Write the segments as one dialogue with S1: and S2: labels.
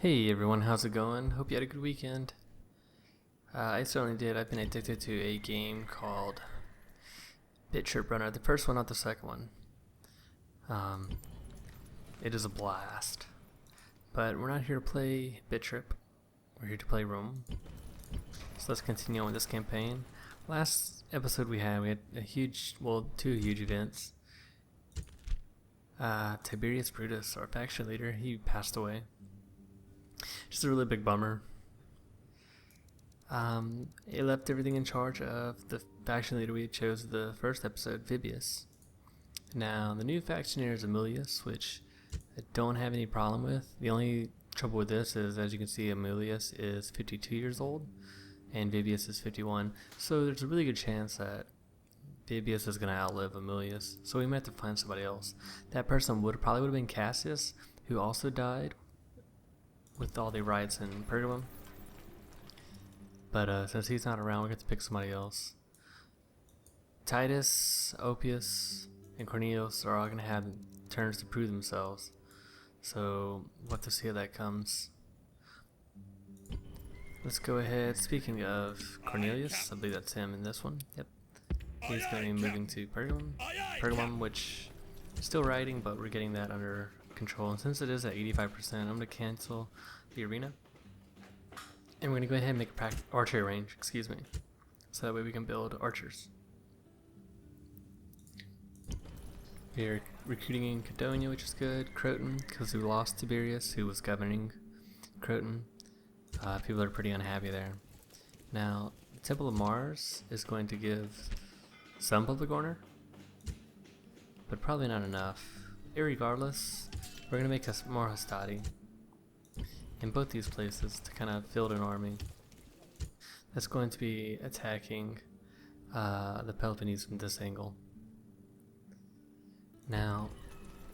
S1: Hey everyone, how's it going? Hope you had a good weekend. I certainly did. I've been addicted to a game called Trip Runner. The first one, not the second one. It is a blast. But we're not here to play Trip. We're here to play Rome. So let's continue on with this campaign. Last episode we had a huge, two huge events. Tiberius Brutus, our faction leader, he passed away. Just a really big bummer. It left everything in charge of the faction leader we had chose the first episode, Vibius. Now, the new faction here is Amulius, which I don't have any problem with. The only trouble with this is, as you can see, Amulius is 52 years old, and Vibius is 51. So there's a really good chance that Vibius is going to outlive Amulius. So we might have to find somebody else. That person probably would have been Cassius, who also died with all the riots in Pergamum. But since he's not around, we get to pick somebody else. Titus, Oppius, and Cornelius are all going to have turns to prove themselves. So we'll have to see how that comes. Let's go ahead. Speaking of Cornelius, I believe that's him in this one. Yep. He's going to be moving to Pergamum, which is still rioting, but we're getting that under control. And since it is at 85%, I'm going to cancel the arena. And we're going to go ahead and make a archery range, so that way we can build archers. We're recruiting in Cadonia, which is good. Croton, because we lost Tiberius, who was governing Croton. People are pretty unhappy there. Now, the Temple of Mars is going to give some public honor, but probably not enough. Irregardless, we're going to make us more hastati in both these places to kind of field an army that's going to be attacking the Peloponnese from this angle. Now,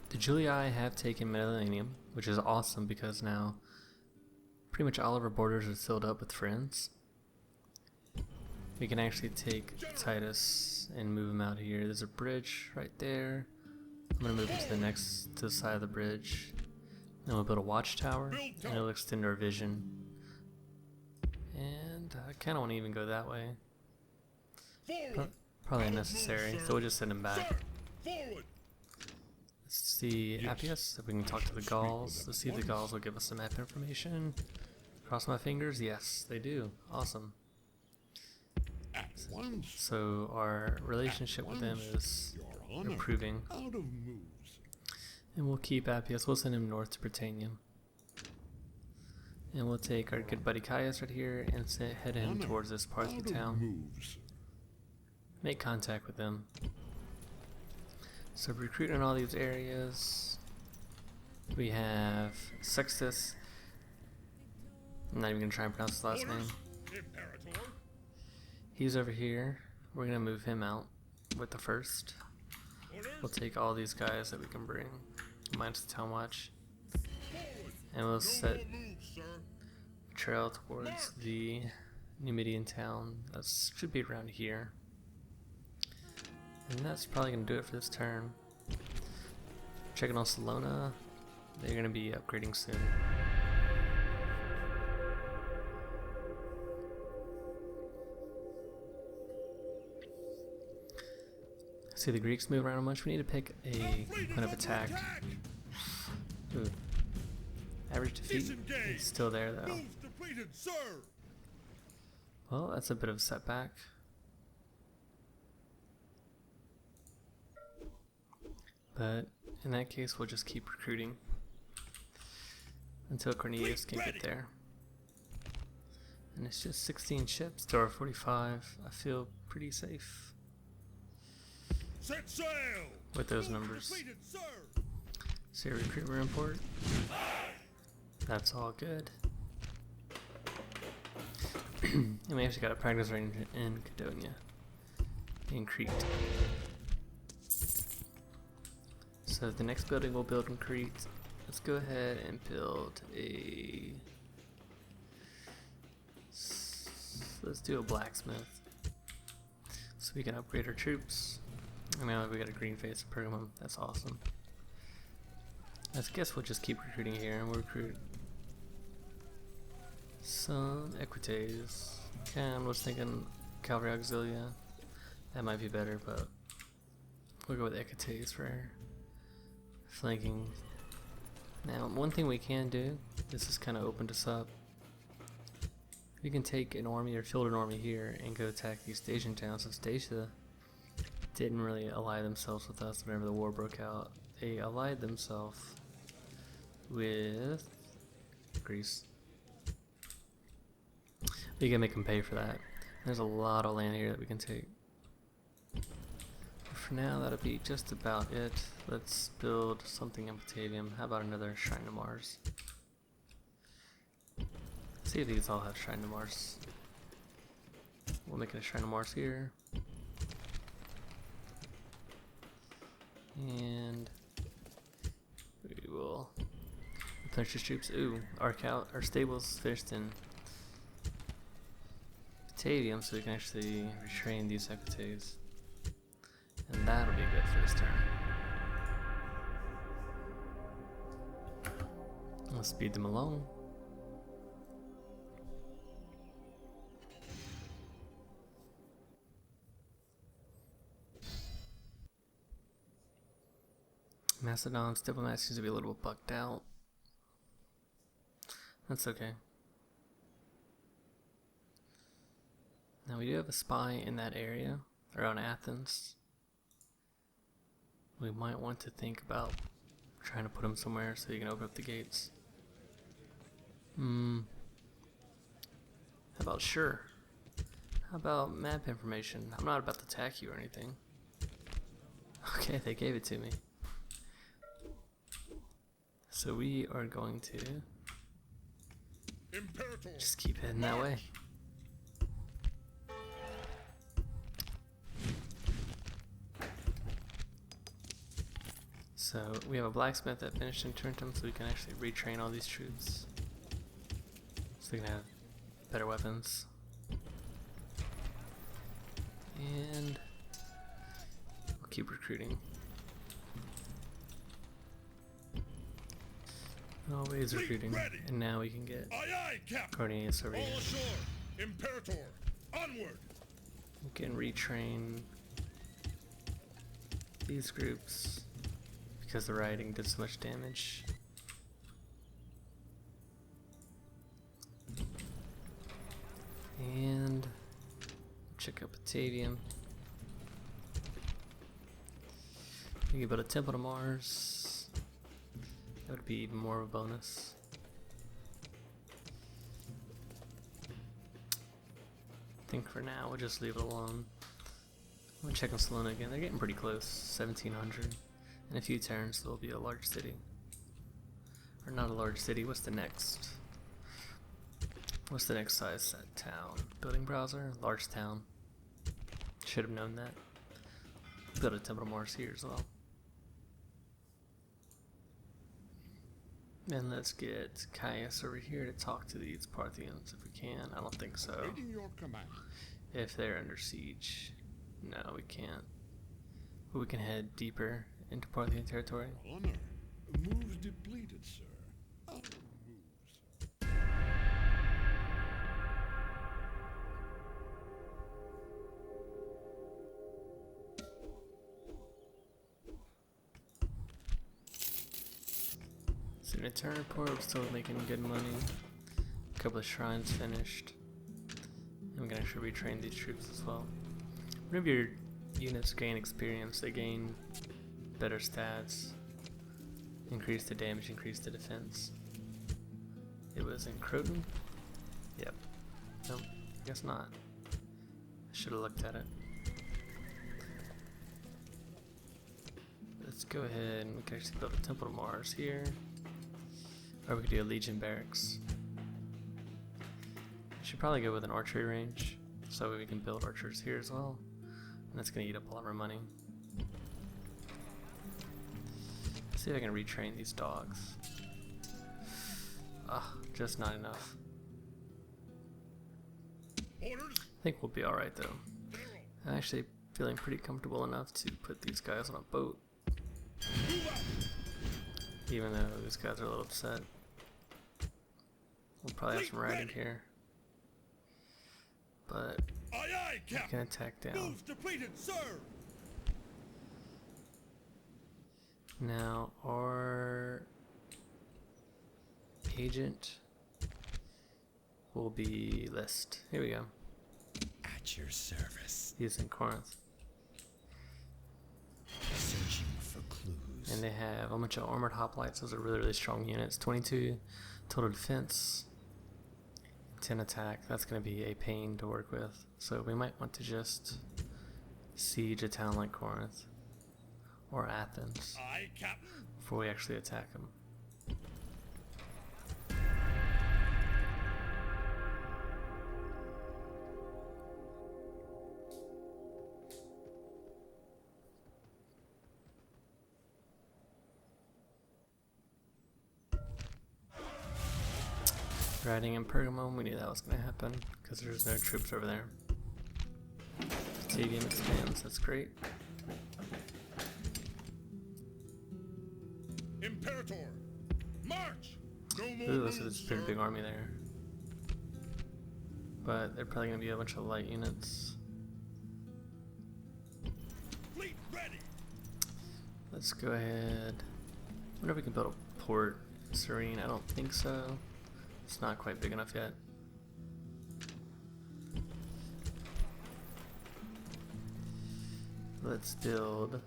S1: the Julii have taken Millennium, which is awesome because now pretty much all of our borders are sealed up with friends. We can actually take Titus and move him out here. There's a bridge right there. I'm going to move him to the side of the bridge. Then we'll build a watchtower, and it'll extend our vision. And I kind of want to even go that way. Probably unnecessary, so we'll just send him back. Let's see Appius, if we can talk to the Gauls. Let's see if the Gauls will give us some map information. Cross my fingers, yes, they do. Awesome. So our relationship with them is improving. And we'll keep Appius. We'll send him north to Britannia. And we'll take our good buddy Caius right here and head him towards this part of the town. Make contact with them. So recruiting all these areas. We have Sextus. I'm not even going to try and pronounce his last name. He's over here. We're going to move him out with the first. We'll take all these guys that we can bring, minus the town watch, and we'll set a trail towards the Numidian town. That should be around here. And that's probably going to do it for this turn. Checking on Salona. They're going to be upgrading soon. See the Greeks move around a bunch. We need to pick a point of attack. Ooh. Average defeat is still there though. Well, that's a bit of a setback. But in that case, we'll just keep recruiting until Cornelius can get there. And it's just 16 ships to our 45. I feel pretty safe
S2: set sail
S1: with those numbers. See a recruitment report. That's all good. And we actually got a practice range in Cadonia, in Crete. So the next building we'll build in Crete. Let's go ahead and build a. Let's do a blacksmith, so we can upgrade our troops. I mean, we got a green face in Pergamum. That's awesome. I guess we'll just keep recruiting here, and we'll recruit Some equites. Ken was thinking cavalry auxilia. That might be better, but we'll go with equites for flanking. Now, one thing we can do, this has kind of opened us up. We can take an army or field an army here and go attack these station towns. So Statia didn't really ally themselves with us whenever the war broke out. They allied themselves with Greece. We can make them pay for that. There's a lot of land here that we can take. But for now, that'll be just about it. Let's build something in Batavium. How about another Shrine to Mars? See if these all have Shrine to Mars. We'll make it a Shrine to Mars here. And we will replenish his troops. Ooh, our stables finished in Batavium, so we can actually retrain these equites. And that'll be good for this turn. Let's speed them along. Macedon's diplomat seems to be a little bugged out. That's okay. Now we do have a spy in that area, around Athens. We might want to think about trying to put him somewhere so he can open up the gates. How about sure? How about map information? I'm not about to attack you or anything. Okay, they gave it to me. So we are going to just keep heading that way. So we have a blacksmith that finished in Tarentum, so we can actually retrain all these troops. So they can have better weapons. And we'll keep recruiting. Always recruiting. And now we can get Cornelius over here.
S2: Imperator, onward.
S1: We can retrain these groups because the rioting did so much damage. And check out Batavium. We can build a temple to Mars. That would be even more of a bonus. I think for now we'll just leave it alone. I'm gonna check on Salona again. They're getting pretty close. 1700. In a few turns there'll be a large city. Or not a large city, what's the next? What's the next size set town? Building browser? Large town. Should have known that. Build a temple to Mars here as well. And let's get Caius over here to talk to these Parthians if we can. I don't think so.
S2: Your command.
S1: If they're under siege. No, we can't. But we can head deeper into Parthian territory.
S2: Honor. Moves depleted, sir. Our moves.
S1: So in a turn report, we're still making good money. A couple of shrines finished. And we can actually retrain these troops as well. Whenever your units gain experience, they gain better stats. Increase the damage, increase the defense. It was in Croton? Yep. Nope, guess not. I should have looked at it. Let's go ahead and we can actually build a Temple to Mars here. Or we could do a Legion Barracks. Should probably go with an archery range, so we can build archers here as well. And that's gonna eat up a lot of our money. Let's see if I can retrain these dogs. Just not enough.
S2: Orders.
S1: I think we'll be alright though. I'm actually feeling pretty comfortable enough to put these guys on a boat. Even though these guys are a little upset. We'll probably have some riding here. But
S2: Aye, aye,
S1: we
S2: Captain.
S1: can attack down.
S2: Moves depleted, sir.
S1: Now our agent will be List. Here we go.
S3: At your service.
S1: He's in Corinth.
S3: Searching for clues.
S1: And they have a bunch of armored hoplites. Those are really, really strong units. 22 total defense, 10 attack. That's going to be a pain to work with. So we might want to just siege a town like Corinth or Athens
S2: Aye, Captain.
S1: before we actually attack them. Riding in Pergamum, we knew that was going to happen because there's no troops over there. Stadium expands, that's great.
S2: Imperator, march! No more
S1: Ooh, so there's
S2: moves,
S1: a pretty
S2: sir.
S1: big army there. But they're probably going to be a bunch of light units.
S2: Fleet ready.
S1: Let's go ahead. I wonder if we can build a port. Serene, I don't think so. It's not quite big enough yet. Let's build.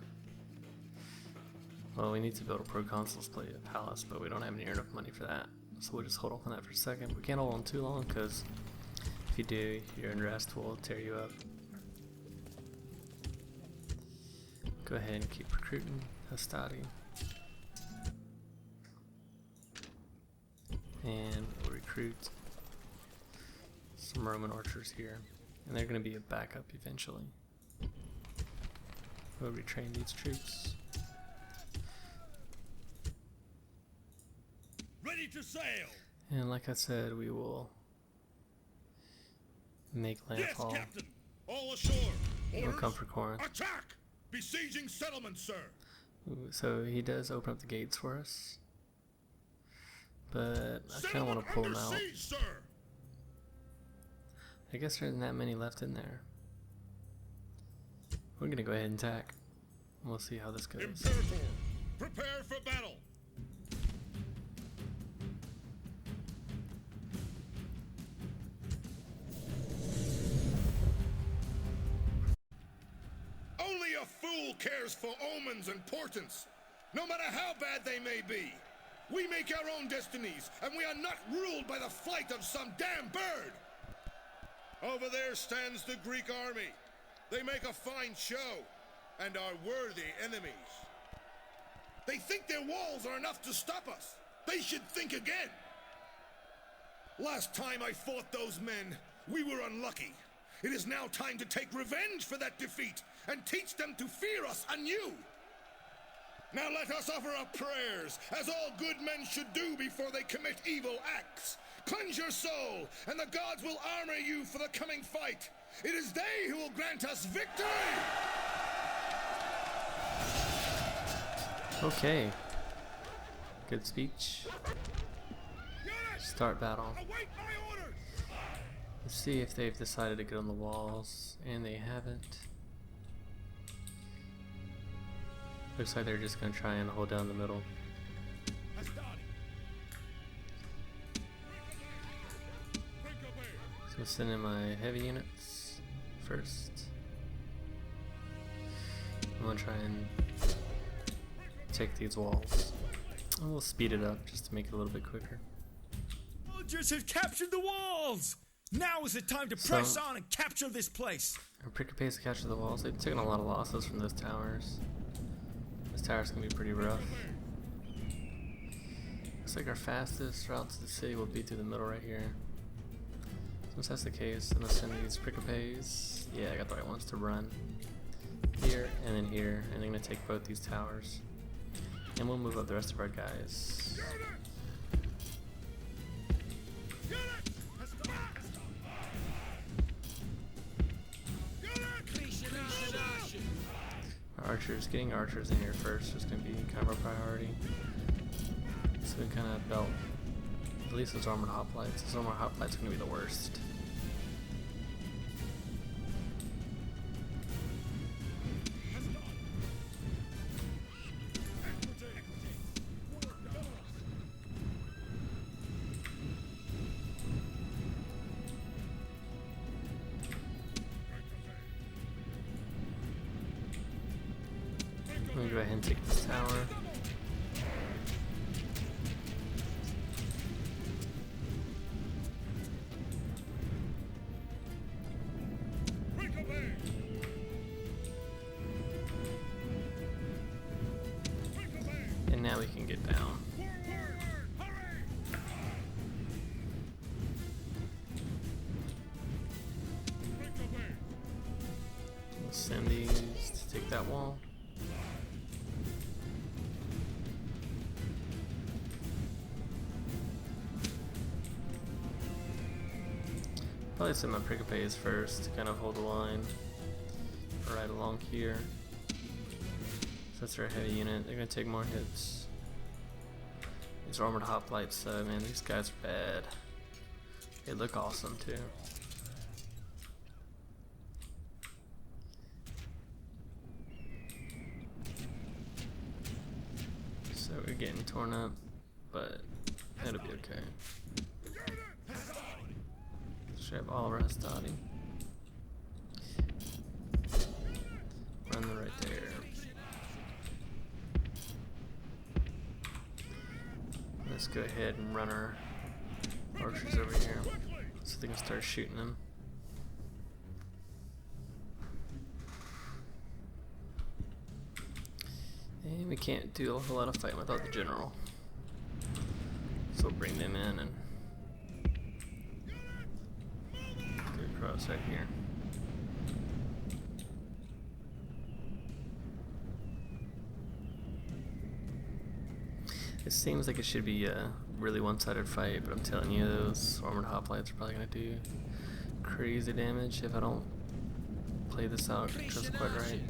S1: Well, we need to build a proconsul's palace, but we don't have near enough money for that. So we'll just hold off on that for a second. We can't hold on too long because if you do, your unrest will tear you up. Go ahead and keep recruiting Hastati. And we'll recruit some Roman archers here. And they're going to be a backup eventually. We'll retrain these troops.
S2: Ready to sail.
S1: And like I said, we will make
S2: Yes,
S1: landfall.
S2: Captain. All ashore.
S1: We'll
S2: Orders.
S1: come for Corinth.
S2: Attack! Besieging settlements, sir.
S1: Ooh, so he does open up the gates for us. But I kind of
S2: Settlement
S1: want to pull him
S2: under
S1: out.
S2: siege, sir.
S1: I guess there isn't that many left in there. We're going to go ahead and attack. We'll see how this goes.
S2: Imperator, prepare for battle. Only a fool cares for omens and portents, no matter how bad they may be. We make our own destinies, and we are not ruled by the flight of some damn bird. Over there stands the Greek army. They make a fine show, and are worthy enemies. They think their walls are enough to stop us. They should think again. Last time I fought those men, we were unlucky. It is now time to take revenge for that defeat and teach them to fear us anew. Now let us offer up prayers, as all good men should do before they commit evil acts. Cleanse your soul, and the gods will armor you for the coming fight. It is they who will grant us victory!
S1: Okay. Good speech. Start battle.
S2: Await my orders!
S1: Let's see if they've decided to get on the walls, and they haven't. Looks like they're just gonna try and hold down the middle. So I'll send in my heavy units first. I'm gonna try and take these walls. And we'll speed it up just to make it a little bit quicker.
S3: Soldiers have captured the walls! Now is the time to press on and capture this place!
S1: Our pretty pace to capture the walls. They've taken a lot of losses from those towers. This tower's gonna be pretty rough. Looks like our fastest route to the city will be through the middle right here. Since that's the case, I'm gonna send these Prickapes. Yeah, I got the right ones to run. Here and then here, and I'm gonna take both these towers. And we'll move up the rest of our guys. Our archers, getting archers in here first is gonna be kind of a priority. So we kind of belt At least those armored hoplites. Those armored hoplites are gonna be the worst. I'm gonna go ahead and take this tower. And now we can get down. We'll send these to take that wall. Probably send my Pricopes first to kind of hold the line right along here. So that's our heavy unit. They're gonna take more hits. These armored hoplites, man, these guys are bad. They look awesome too. So we're getting torn up, but it'll be okay. Should have all of our Hastati. Run them right there. Let's go ahead and run our archers over here so they can start shooting them. And we can't do a whole lot of fighting without the general. So we'll bring them in and across right here. It seems like it should be a really one-sided fight, but I'm telling you, those armored hoplites are probably gonna do crazy damage if I don't play this out just quite right.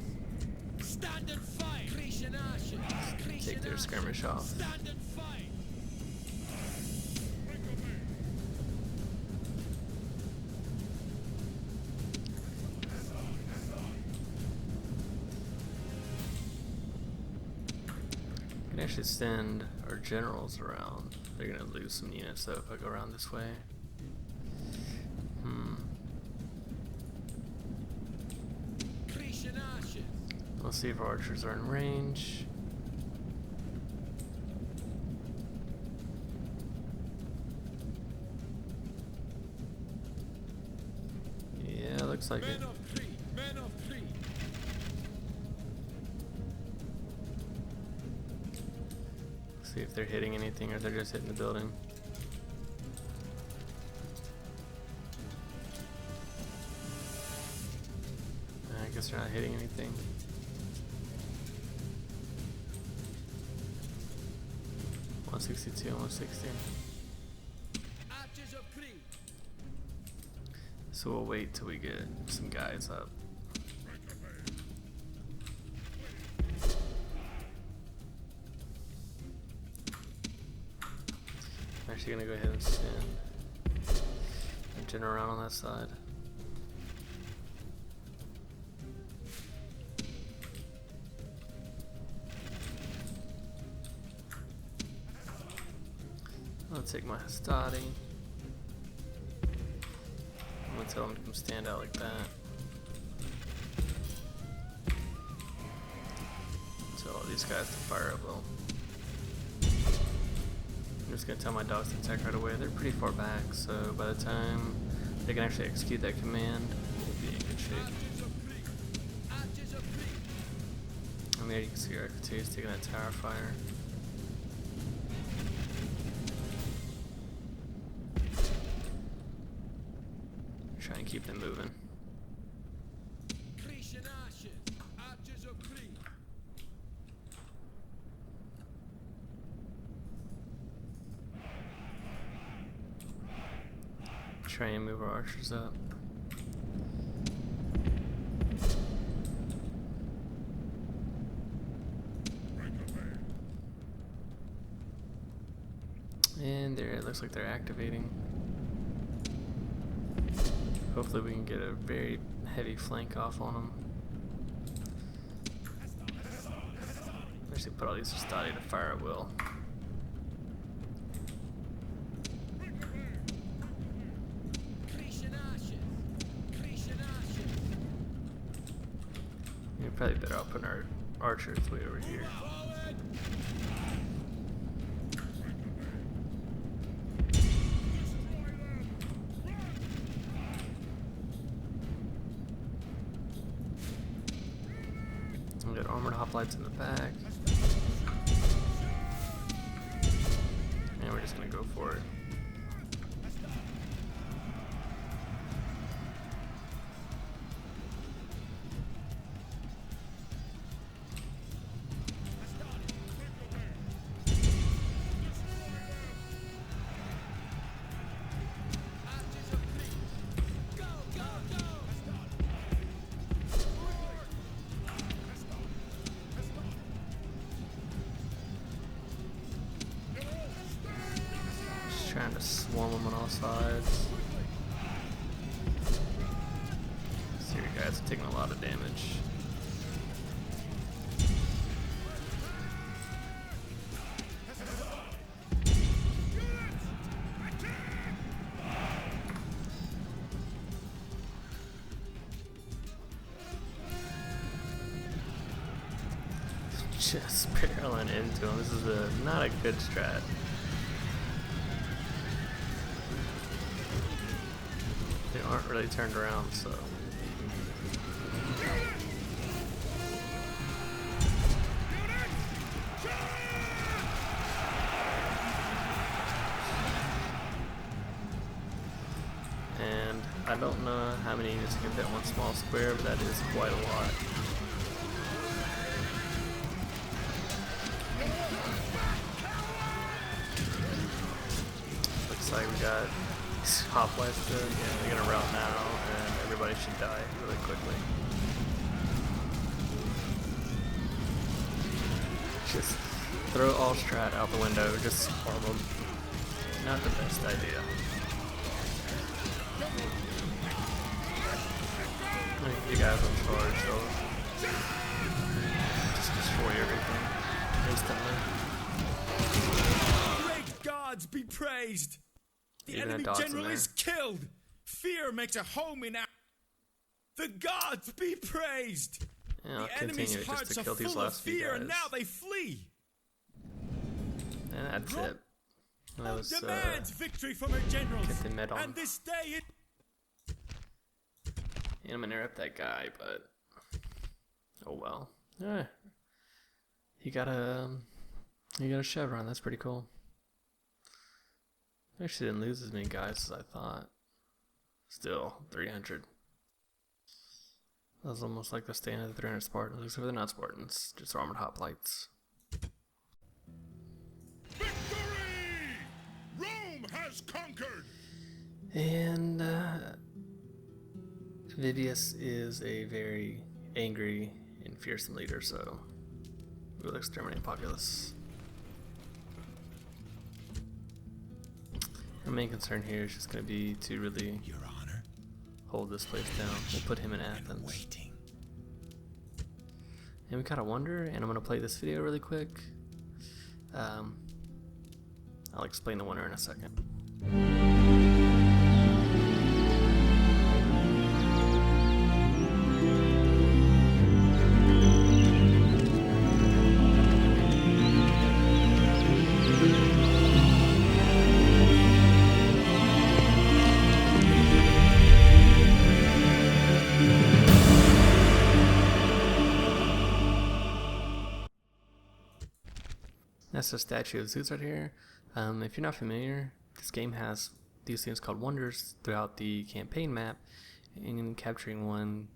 S1: Take their skirmish off. I can actually send our generals around. They're gonna lose some units though if I go around this way. Let's see if our archers are in range. Yeah, looks like it. See if they're hitting anything or they're just hitting the building. I guess they're not hitting anything. One 62 and 160. So we'll wait till we get some guys up. I'm actually gonna go ahead and send a general around on that side. I'll take my Hastati. I'm gonna tell them to come stand out like that. Tell all these guys to fire at will. I'm just gonna tell my dogs to attack right away. They're pretty far back, so by the time they can actually execute that command, we'll be in good shape. And there you can see our Architects taking that tower fire. Try and keep them moving. Try and move our archers up. And there, it looks like they're activating. Hopefully we can get a very heavy flank off on them. Actually put all these Stati to fire at will. You're probably better off putting our archers way over here. We got armored hoplites in the back. And we're just gonna go for it. Trying to swarm them on all sides. See, your guys are taking a lot of damage. Just barreling into them. This is not a good strat. They aren't really turned around, so. And I don't know how many units can fit one small square, but that is quite a lot. Looks like we got Hoplites, yeah, they're gonna rout now, and everybody should die really quickly. Just throw all strat out the window, just swarm them. Not the best idea. You guys in charge, so just destroy everything instantly.
S3: Great gods be praised! The
S1: Even
S3: enemy general is killed! Fear makes a home in our... The gods be praised!
S1: Yeah, I'll
S3: the enemy's
S1: continue
S3: hearts
S1: just to
S3: are
S1: kill these
S3: full of
S1: last few
S3: fear,
S1: guys.
S3: and now they flee!
S1: And that's it. That was
S3: demands victory from her generals,
S1: get the med on.
S3: and this day it...
S1: And I'm gonna interrupt that guy, but oh well. He got a chevron. That's pretty cool. Actually didn't lose as many guys as I thought. Still 300. That was almost like the stand of the 300 Spartans, except they're not Spartans, just armored hoplites.
S2: Victory! Rome has conquered!
S1: And Vibius is a very angry and fearsome leader, so we will exterminate populace. Our main concern here is just going to be to really
S3: Your Honor,
S1: hold this place down. We'll put him in Athens.
S3: waiting.
S1: And we gotta wonder, and I'm going to play this video really quick. I'll explain the wonder in a second. That's the statue of Zeus right here. If you're not familiar, this game has these things called wonders throughout the campaign map, and capturing one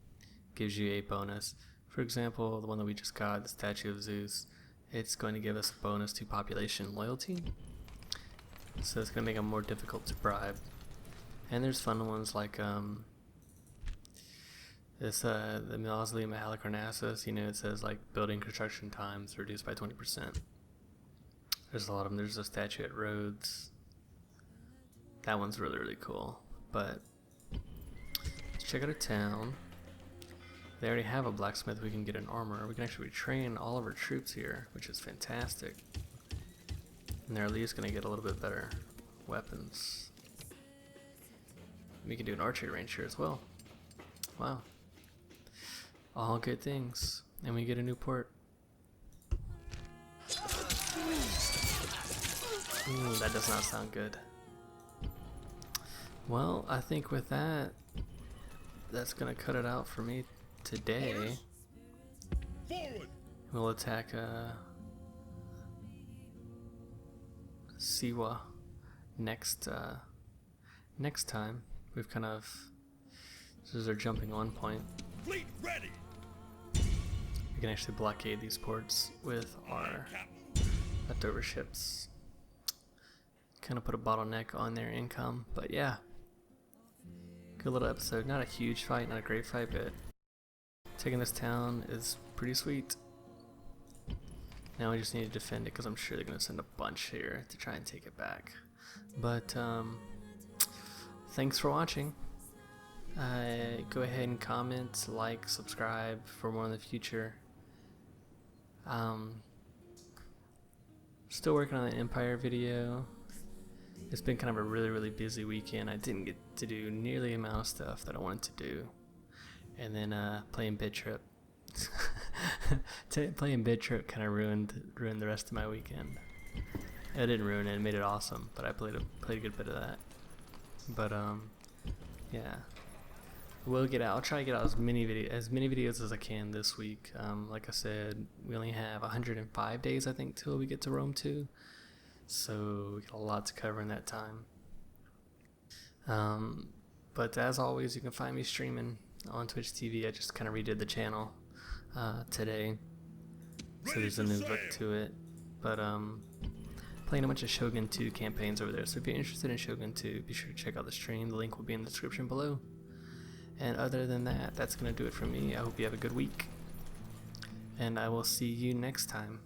S1: gives you a bonus. For example, the one that we just got, the statue of Zeus, it's going to give us a bonus to population loyalty. So it's going to make them more difficult to bribe. And there's fun ones like the Mausoleum at Halicarnassus, you know, it says like building construction times reduced by 20%. There's a lot of them. There's a statue at Rhodes. That one's really, really cool. But let's check out a town. They already have a blacksmith. We can get an armor. We can actually train all of our troops here, which is fantastic. And they're at least going to get a little bit better weapons. We can do an archery range here as well. Wow. All good things. And we get a new port. Ooh, that does not sound good. Well, I think with that, that's gonna cut it out for me today.
S2: Forward.
S1: We'll attack Siwa next time. We've kind of, this is our jumping on point.
S2: Fleet ready.
S1: We can actually blockade these ports with our leftover ships. Kind of put a bottleneck on their income, but yeah. Good little episode. Not a huge fight, not a great fight, but taking this town is pretty sweet. Now we just need to defend it because I'm sure they're going to send a bunch here to try and take it back. But thanks for watching. Go ahead and comment, like, subscribe for more in the future. Still working on the Empire video. It's been kind of a really busy weekend. I didn't get to do nearly the amount of stuff that I wanted to do. And then playing Bit Trip. Playing Bit Trip kind of ruined the rest of my weekend. It didn't ruin it, it made it awesome, but I played a good bit of that. But yeah. We'll get out. I'll try to get out as many videos as I can this week. Like I said, we only have 105 days, I think, till we get to Rome 2. So we got a lot to cover in that time. But as always, you can find me streaming on Twitch TV. I just kind of redid the channel today, so there's a new look to it. But playing a bunch of Shogun 2 campaigns over there. So if you're interested in Shogun 2, be sure to check out the stream. The link will be in the description below. And other than that, that's gonna do it for me. I hope you have a good week, and I will see you next time.